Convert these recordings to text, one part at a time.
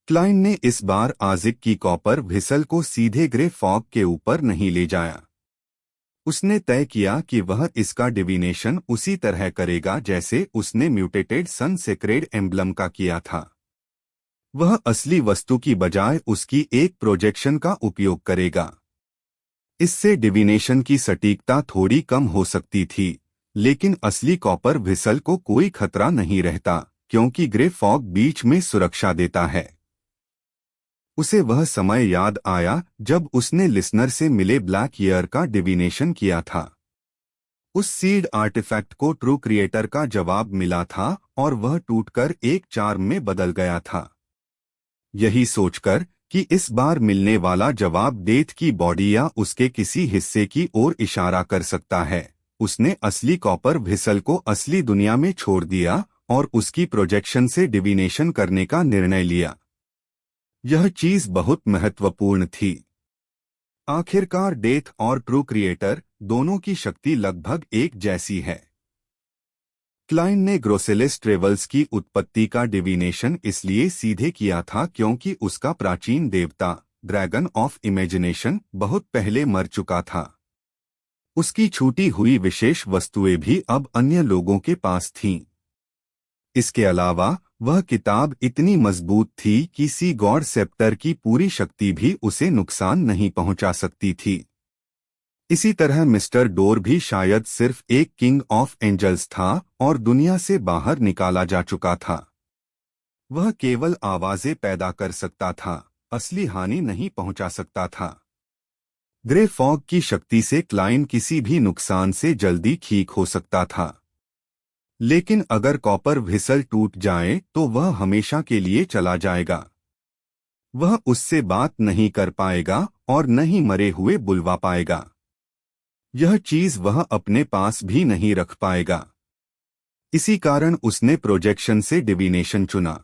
Kline ने इस बार आजिक की कॉपर व्हिसल को सीधे ग्रे फॉग के ऊपर नहीं ले जाया। उसने तय किया कि वह इसका डिविनेशन उसी तरह करेगा जैसे उसने म्यूटेटेड सन सेक्रेड एम्ब्लम का किया था। वह असली वस्तु की बजाय उसकी एक प्रोजेक्शन का उपयोग करेगा। इससे डिविनेशन की सटीकता थोड़ी कम हो सकती थी, लेकिन असली कॉपर व्हिसल को कोई खतरा नहीं रहता क्योंकि ग्रे फॉग बीच में सुरक्षा देता है। उसे वह समय याद आया जब उसने लिसनर से मिले ब्लैक ईयर का डिविनेशन किया था। उस सीड आर्टिफैक्ट को ट्रू क्रिएटर का जवाब मिला था और वह टूटकर एक चार्म में बदल गया था। यही सोचकर कि इस बार मिलने वाला जवाब डेथ की बॉडी या उसके किसी हिस्से की ओर इशारा कर सकता है, उसने असली कॉपर व्हिसल को असली दुनिया में छोड़ दिया और उसकी प्रोजेक्शन से डिविनेशन करने का निर्णय लिया। यह चीज बहुत महत्वपूर्ण थी। आखिरकार डेथ और ट्रू क्रिएटर दोनों की शक्ति लगभग एक जैसी है। क्लाइन ने ग्रोसेलिस ट्रेवल्स की उत्पत्ति का डिविनेशन इसलिए सीधे किया था क्योंकि उसका प्राचीन देवता ड्रैगन ऑफ इमेजिनेशन बहुत पहले मर चुका था। उसकी छूटी हुई विशेष वस्तुएं भी अब अन्य लोगों के पास थीं। इसके अलावा वह किताब इतनी मजबूत थी कि सी गॉड सेप्टर की पूरी शक्ति भी उसे नुकसान नहीं पहुंचा सकती थी। इसी तरह मिस्टर डोर भी शायद सिर्फ एक किंग ऑफ एंजल्स था और दुनिया से बाहर निकाला जा चुका था। वह केवल आवाजें पैदा कर सकता था, असली हानि नहीं पहुंचा सकता था। ग्रे फॉग की शक्ति से क्लाइन किसी भी नुकसान से जल्दी ठीक हो सकता था, लेकिन अगर कॉपर व्हिसल टूट जाए तो वह हमेशा के लिए चला जाएगा। वह उससे बात नहीं कर पाएगा और न ही मरे हुए बुलवा पाएगा। यह चीज वह अपने पास भी नहीं रख पाएगा। इसी कारण उसने प्रोजेक्शन से डिविनेशन चुना।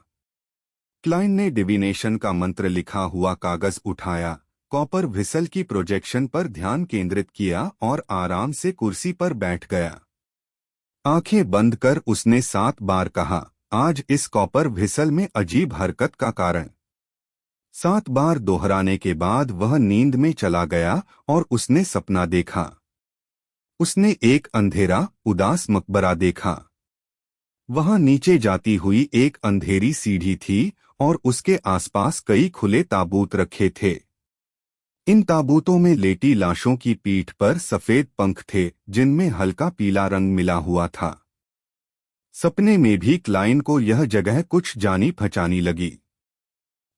क्लाइन ने डिविनेशन का मंत्र लिखा हुआ कागज उठाया, कॉपर व्हिसल की प्रोजेक्शन पर ध्यान केंद्रित किया और आराम से कुर्सी पर बैठ गया। आंखें बंद कर उसने 7 बार कहा, आज इस कॉपर व्हिसल में अजीब हरकत का कारण। 7 बार दोहराने के बाद वह नींद में चला गया और उसने सपना देखा। उसने एक अंधेरा, उदास मकबरा देखा। वहां नीचे जाती हुई एक अंधेरी सीढ़ी थी और उसके आसपास कई खुले ताबूत रखे थे। इन ताबूतों में लेटी लाशों की पीठ पर सफेद पंख थे जिनमें हल्का पीला रंग मिला हुआ था। सपने में भी क्लाइन को यह जगह कुछ जानी पहचानी लगी।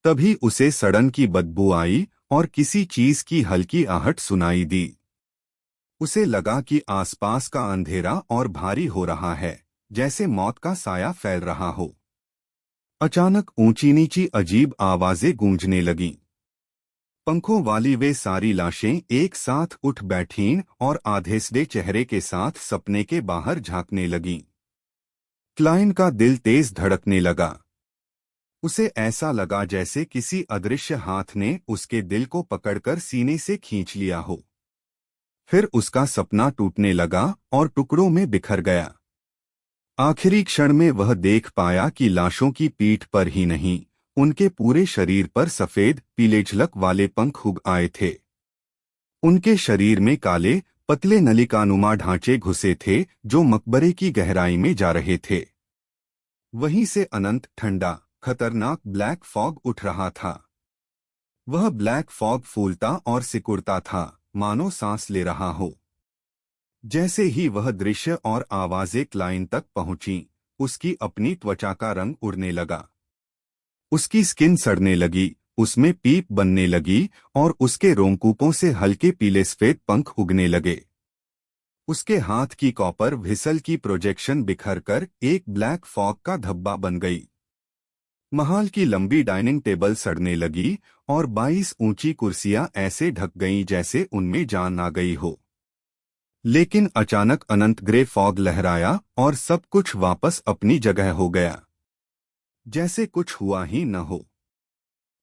तभी उसे सड़न की बदबू आई और किसी चीज की हल्की आहट सुनाई दी। उसे लगा कि आसपास का अंधेरा और भारी हो रहा है, जैसे मौत का साया फैल रहा हो। अचानक ऊंची नीची अजीब आवाजें गूंजने लगीं। पंखों वाली वे सारी लाशें एक साथ उठ बैठीं और आधेसड़े चेहरे के साथ सपने के बाहर झांकने लगीं। क्लाइन का दिल तेज धड़कने लगा। उसे ऐसा लगा जैसे किसी अदृश्य हाथ ने उसके दिल को पकड़कर सीने से खींच लिया हो। फिर उसका सपना टूटने लगा और टुकड़ों में बिखर गया। आखिरी क्षण में वह देख पाया कि लाशों की पीठ पर ही नहीं, उनके पूरे शरीर पर सफेद पीले झलक वाले पंख उग आए थे। उनके शरीर में काले पतले नलिकानुमा ढांचे घुसे थे जो मकबरे की गहराई में जा रहे थे। वहीं से अनंत ठंडा खतरनाक ब्लैक फॉग उठ रहा था। वह ब्लैक फॉग फूलता और सिकुड़ता था, मानो सांस ले रहा हो। जैसे ही वह दृश्य और आवाजें क्लाइन तक पहुंची, उसकी अपनी त्वचा का रंग उड़ने लगा। उसकी स्किन सड़ने लगी, उसमें पीप बनने लगी और उसके रोंकूपों से हल्के पीले सफेद पंख उगने लगे। उसके हाथ की कॉपर व्हिसल की प्रोजेक्शन बिखरकर एक ब्लैक फॉग का धब्बा बन गई। महाल की लंबी डाइनिंग टेबल सड़ने लगी और 22 ऊंची कुर्सियां ऐसे ढक गईं जैसे उनमें जान आ गई हो। लेकिन अचानक अनंत ग्रे फॉग लहराया और सब कुछ वापस अपनी जगह हो गया, जैसे कुछ हुआ ही न हो।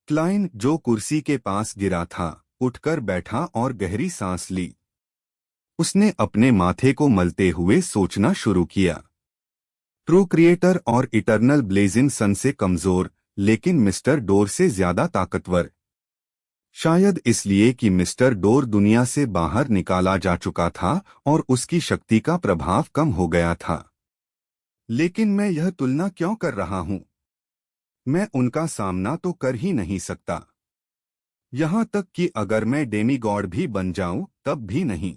क्लाइन, जो कुर्सी के पास गिरा था, उठकर बैठा और गहरी सांस ली। उसने अपने माथे को मलते हुए सोचना शुरू किया। ट्रू क्रिएटर और इटर्नल ब्लेजिंग सन से कमजोर, लेकिन मिस्टर डोर से ज्यादा ताकतवर। शायद इसलिए कि मिस्टर डोर दुनिया से बाहर निकाला जा चुका था और उसकी शक्ति का प्रभाव कम हो गया था। लेकिन मैं यह तुलना क्यों कर रहा हूं? मैं उनका सामना तो कर ही नहीं सकता। यहां तक कि अगर मैं डेमीगॉड भी बन जाऊं तब भी नहीं।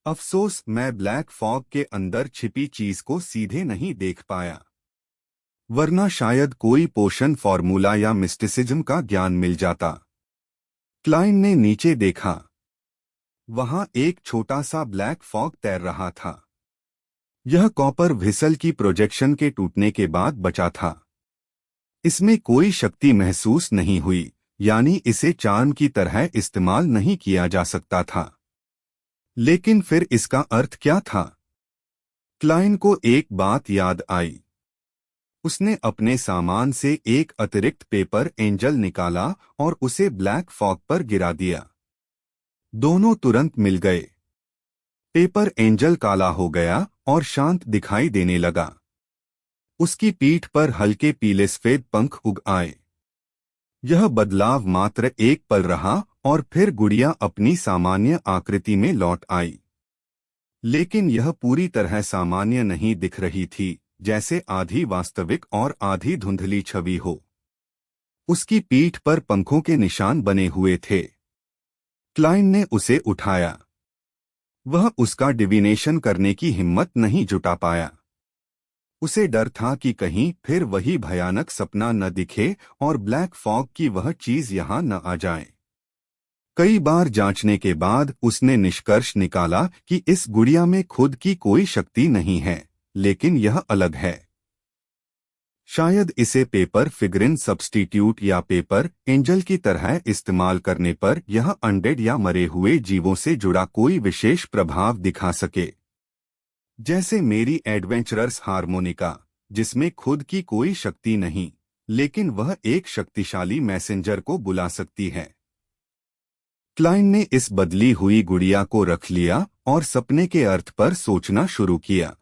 अफसोस मैं ब्लैक फॉग के अंदर छिपी चीज को सीधे नहीं देख पाया, वरना शायद कोई पोशन फॉर्मूला या मिस्टिसिज्म का ज्ञान मिल जाता। क्लाइन ने नीचे देखा। वहां एक छोटा सा ब्लैक फॉग तैर रहा था। यह कॉपर व्हिसल की प्रोजेक्शन के टूटने के बाद बचा था। इसमें कोई शक्ति महसूस नहीं हुई, यानी इसे चार्म की तरह इस्तेमाल नहीं किया जा सकता था। लेकिन फिर इसका अर्थ क्या था? क्लाइन को एक बात याद आई। उसने अपने सामान से एक अतिरिक्त पेपर एंजल निकाला और उसे ब्लैक फॉग पर गिरा दिया। दोनों तुरंत मिल गए। पेपर एंजल काला हो गया और शांत दिखाई देने लगा। उसकी पीठ पर हल्के पीले सफेद पंख उग आए। यह बदलाव मात्र एक पल रहा और फिर गुड़िया अपनी सामान्य आकृति में लौट आई। लेकिन यह पूरी तरह सामान्य नहीं दिख रही थी, जैसे आधी वास्तविक और आधी धुंधली छवि हो। उसकी पीठ पर पंखों के निशान बने हुए थे। क्लाइन ने उसे उठाया। वह उसका डिविनेशन करने की हिम्मत नहीं जुटा पाया। उसे डर था कि कहीं फिर वही भयानक सपना न दिखे और ब्लैक फॉग की वह चीज यहां न आ जाए। कई बार जांचने के बाद उसने निष्कर्ष निकाला कि इस गुड़िया में खुद की कोई शक्ति नहीं है, लेकिन यह अलग है। शायद इसे पेपर फिगरिन सब्स्टिट्यूट या पेपर एंजल की तरह इस्तेमाल करने पर यह अनडेड या मरे हुए जीवों से जुड़ा कोई विशेष प्रभाव दिखा सके, जैसे मेरी एडवेंचरर्स हार्मोनिका, जिसमें खुद की कोई शक्ति नहीं, लेकिन वह एक शक्तिशाली मैसेंजर को बुला सकती है। क्लाइन ने इस बदली हुई गुड़िया को रख लिया और सपने के अर्थ पर सोचना शुरू किया।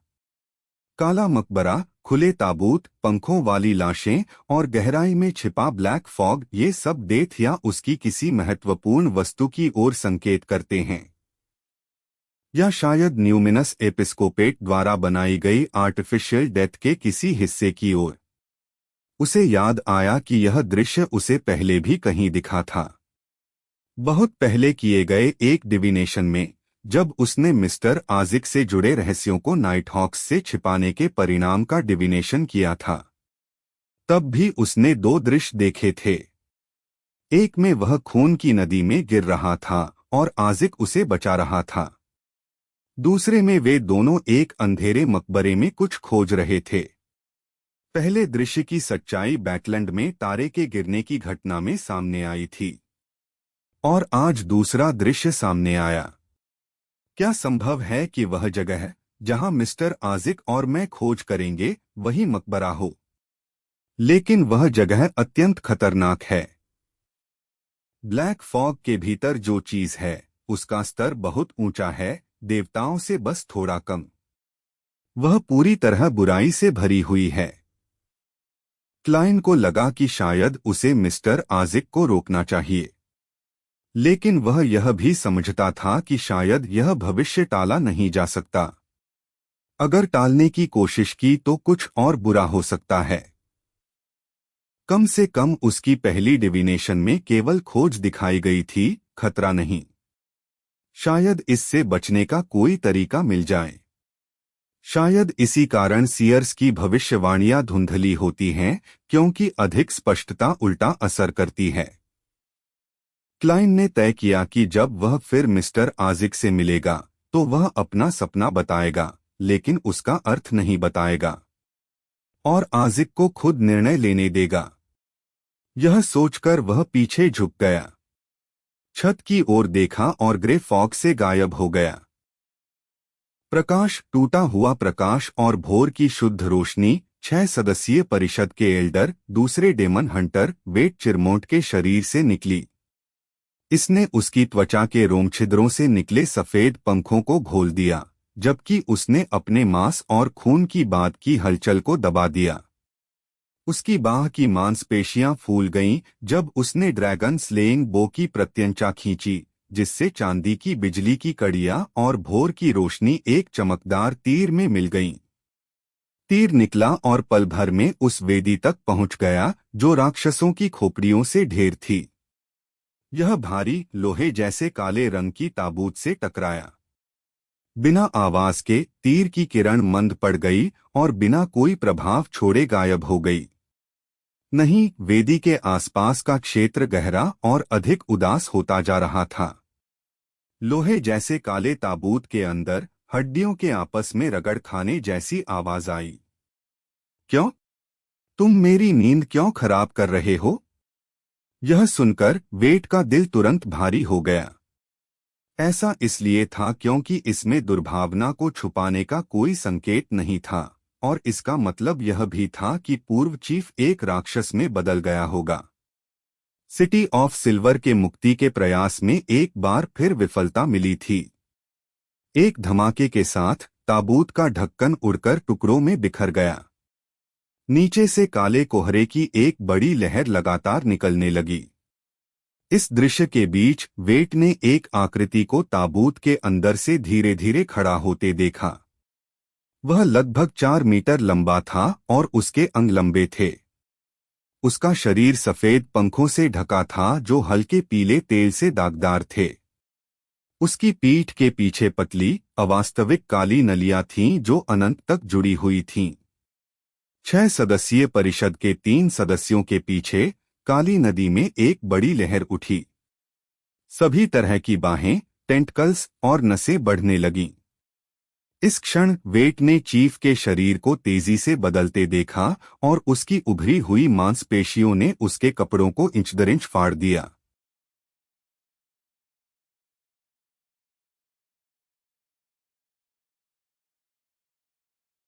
काला मकबरा, खुले ताबूत, पंखों वाली लाशें और गहराई में छिपा ब्लैक फॉग, ये सब डेथ या उसकी किसी महत्वपूर्ण वस्तु की ओर संकेत करते हैं। या शायद न्यूमिनस एपिस्कोपेट द्वारा बनाई गई आर्टिफिशियल डेथ के किसी हिस्से की ओर। उसे याद आया कि यह दृश्य उसे पहले भी कहीं दिखा था। बहुत पहले किए गए एक डिविनेशन में, जब उसने मिस्टर आजिक से जुड़े रहस्यों को नाइट हॉक्स से छिपाने के परिणाम का डिविनेशन किया था। तब भी उसने दो दृश्य देखे थे। एक में वह खून की नदी में गिर रहा था और आजिक उसे बचा रहा था। दूसरे में वे दोनों एक अंधेरे मकबरे में कुछ खोज रहे थे। पहले दृश्य की सच्चाई बैकलैंड में तारे के गिरने की घटना में सामने आई थी, और आज दूसरा दृश्य सामने आया। क्या संभव है कि वह जगह जहां मिस्टर आजिक और मैं खोज करेंगे वही मकबरा हो? लेकिन वह जगह अत्यंत खतरनाक है। ब्लैक फॉग के भीतर जो चीज है उसका स्तर बहुत ऊंचा है, देवताओं से बस थोड़ा कम। वह पूरी तरह बुराई से भरी हुई है। क्लाइन को लगा कि शायद उसे मिस्टर आजिक को रोकना चाहिए, लेकिन वह यह भी समझता था कि शायद यह भविष्य टाला नहीं जा सकता। अगर टालने की कोशिश की तो कुछ और बुरा हो सकता है। कम से कम उसकी पहली डिविनेशन में केवल खोज दिखाई गई थी, खतरा नहीं। शायद इससे बचने का कोई तरीका मिल जाए। शायद इसी कारण सीयर्स की भविष्यवाणियां धुंधली होती हैं, क्योंकि अधिक स्पष्टता उल्टा असर करती है। क्लाइन ने तय किया कि जब वह फिर मिस्टर आजिक से मिलेगा तो वह अपना सपना बताएगा, लेकिन उसका अर्थ नहीं बताएगा, और आजिक को खुद निर्णय लेने देगा। यह सोचकर वह पीछे झुक गया, छत की ओर देखा और ग्रे फॉग से गायब हो गया। प्रकाश, टूटा हुआ प्रकाश और भोर की शुद्ध रोशनी 6 सदस्यीय परिषद के एल्डर, दूसरे डेमन हंटर वेट चिरमोट के शरीर से निकली। इसने उसकी त्वचा के रोमछिद्रों से निकले सफेद पंखों को घोल दिया, जबकि उसने अपने मांस और खून की बात की हलचल को दबा दिया। उसकी बाह की मांसपेशियां फूल गईं जब उसने ड्रैगन स्लेइंग बो की प्रत्यंचा खींची, जिससे चांदी की बिजली की कड़ियां और भोर की रोशनी एक चमकदार तीर में मिल गईं। तीर निकला और पल भर में उस वेदी तक पहुंच गया जो राक्षसों की खोपड़ियों से ढेर थी। यह भारी लोहे जैसे काले रंग की ताबूत से टकराया। बिना आवाज के तीर की किरण मंद पड़ गई और बिना कोई प्रभाव छोड़े गायब हो गई। नहीं, वेदी के आसपास का क्षेत्र गहरा और अधिक उदास होता जा रहा था। लोहे जैसे काले ताबूत के अंदर हड्डियों के आपस में रगड़ खाने जैसी आवाज आई। क्यों? तुम मेरी नींद क्यों खराब कर रहे हो? यह सुनकर वेट का दिल तुरंत भारी हो गया। ऐसा इसलिए था क्योंकि इसमें दुर्भावना को छुपाने का कोई संकेत नहीं था, और इसका मतलब यह भी था कि पूर्व चीफ एक राक्षस में बदल गया होगा। सिटी ऑफ सिल्वर के मुक्ति के प्रयास में एक बार फिर विफलता मिली थी। एक धमाके के साथ ताबूत का ढक्कन उड़कर टुकड़ों में बिखर गया। नीचे से काले कोहरे की एक बड़ी लहर लगातार निकलने लगी। इस दृश्य के बीच वेट ने एक आकृति को ताबूत के अंदर से धीरे धीरे खड़ा होते देखा। वह लगभग 4 मीटर लंबा था और उसके अंग लंबे थे। उसका शरीर सफेद पंखों से ढका था जो हल्के पीले तेल से दागदार थे। उसकी पीठ के पीछे पतली, अवास्तविक काली नलियां थीं जो अनंत तक जुड़ी हुई थीं। 6 सदस्यीय परिषद के 3 सदस्यों के पीछे काली नदी में एक बड़ी लहर उठी। सभी तरह की बाहें, टेंटकल्स और नसें बढ़ने लगीं। इस क्षण वेट ने चीफ के शरीर को तेजी से बदलते देखा और उसकी उभरी हुई मांसपेशियों ने उसके कपड़ों को इंच दर इंच फाड़ दिया।